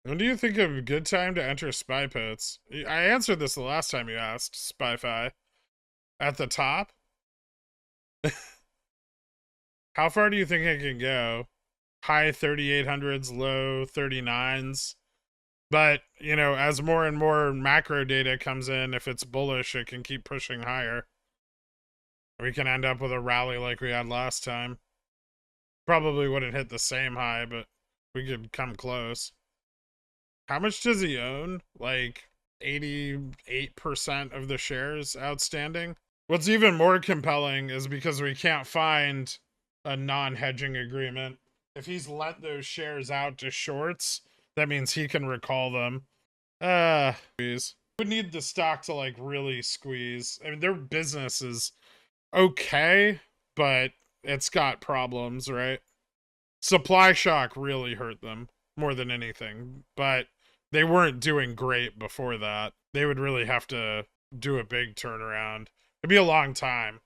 When do you think of a good time to enter spy pits? I answered this the last time you asked, Spy-Fi. At the top? How far do you think it can go? High 3800s, low 39s. But, you know, as more and more macro data comes in, if it's bullish, it can keep pushing higher. We can end up with a rally like we had last time. Probably wouldn't hit the same high, but we could come close. How much does he own? Like 88% of the shares outstanding? What's even more compelling is because we can't find a non-hedging agreement. If he's let those shares out to shorts, that means he can recall them. Squeeze. Would need the stock to like really squeeze. I mean, their business is okay, but it's got problems, right? Supply shock really hurt them more than anything, but they weren't doing great before that. They would really have to do a big turnaround. It'd be a long time.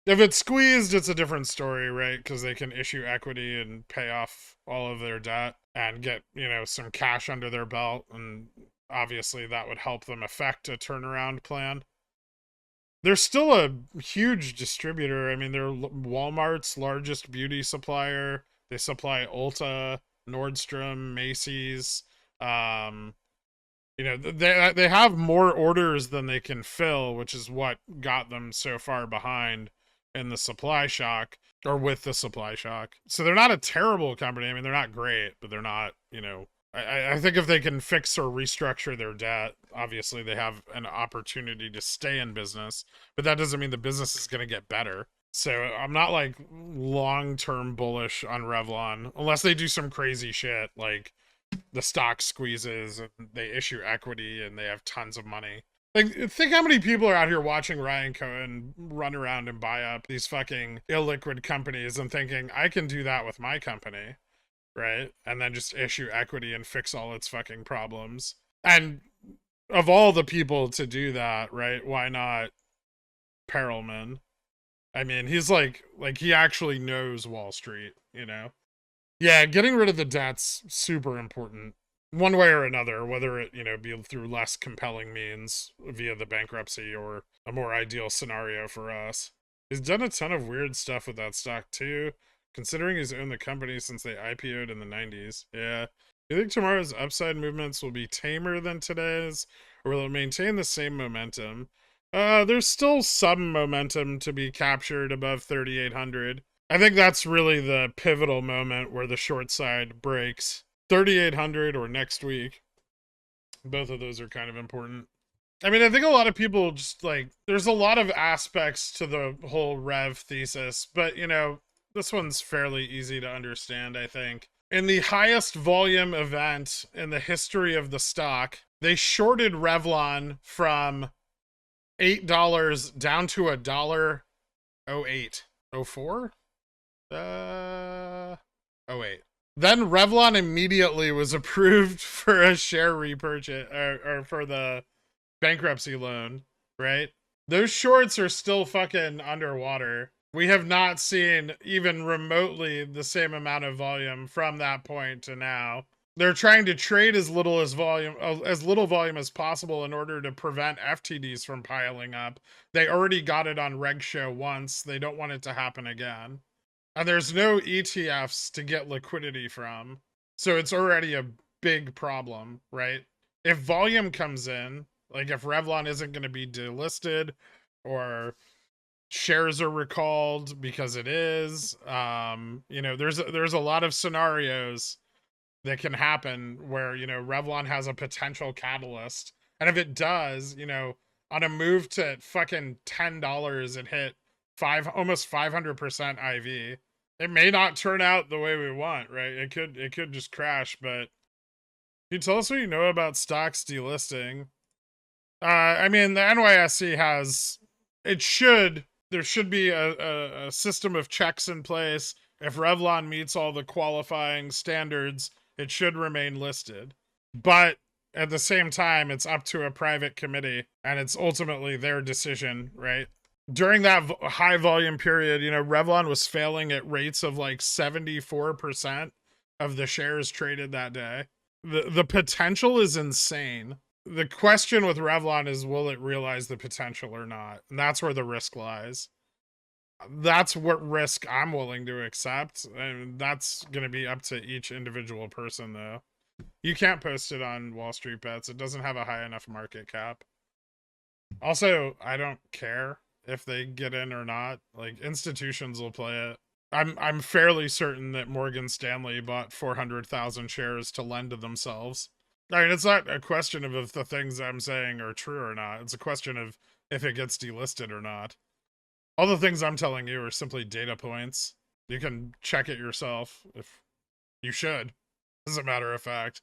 If it's squeezed, it's a different story, right? Because they can issue equity and pay off all of their debt and get, you know, some cash under their belt. And obviously that would help them effect a turnaround plan. They're still a huge distributor. I mean, they're Walmart's largest beauty supplier. They supply Ulta, Nordstrom, Macy's. You know, they have more orders than they can fill, which is what got them so far behind in the supply shock, or with the supply shock. So they're not a terrible company. I mean, they're not great, but they're not, you know, I think if they can fix or restructure their debt, obviously they have an opportunity to stay in business, but that doesn't mean the business is going to get better. So I'm not like long-term bullish on REVlong unless they do some crazy shit like the stock squeezes and they issue equity and they have tons of money. Like, think how many people are out here watching Ryan Cohen run around and buy up these fucking illiquid companies and thinking, I can do that with my company, right? And then just issue equity and fix all its fucking problems. And of all the people to do that, right? Why not Perelman? I mean, he's like he actually knows Wall Street, you know? Yeah, getting rid of the debt's super important. One way or another, whether it, you know, be through less compelling means via the bankruptcy or a more ideal scenario for us. He's done a ton of weird stuff with that stock too, considering he's owned the company since they IPO'd in the 90s. Yeah. Do you think tomorrow's upside movements will be tamer than today's, or will it maintain the same momentum? There's still some momentum to be captured above 3,800. I think that's really the pivotal moment where the short side breaks. 3,800 or next week. Both of those are kind of important. I mean, I think a lot of people just like, there's a lot of aspects to the whole Rev thesis, but you know, this one's fairly easy to understand, I think. In the highest volume event in the history of the stock, they shorted REVlong from $8 down to $1.08. 04? 08. Then REVlong immediately was approved for a share repurchase, or for the bankruptcy loan, right? Those shorts are still fucking underwater. We have not seen even remotely the same amount of volume from that point to now. They're trying to trade as little volume as possible in order to prevent FTDs from piling up. They already got it on Reg Show once. They don't want it to happen again. And there's no ETFs to get liquidity from. So it's already a big problem, right? If volume comes in, like if REVlong isn't going to be delisted or shares are recalled because it is, you know, there's a lot of scenarios that can happen where, you know, REVlong has a potential catalyst. And if it does, you know, on a move to fucking $10 and hit almost 500% IV, it may not turn out the way we want, right? It could just crash. But can you tell us what you know about stocks delisting? I mean, the NYSE has, there should be a system of checks in place. If REVlong meets all the qualifying standards, it should remain listed. But at the same time, it's up to a private committee and it's ultimately their decision, right? During that high volume period, you know, REVlong was failing at rates of like 74% of the shares traded that day. The potential is insane. The question with REVlong is, will it realize the potential or not? And that's where the risk lies. That's what risk I'm willing to accept, and that's going to be up to each individual person, though. You can't post it on Wall Street Bets. It doesn't have a high enough market cap. Also, I don't care if they get in or not. Like, institutions will play it. I'm fairly certain that Morgan Stanley bought 400,000 shares to lend to themselves. I mean, it's not a question of if the things I'm saying are true or not. It's a question of if it gets delisted or not. All the things I'm telling you are simply data points. You can check it yourself if you should, as a matter of fact.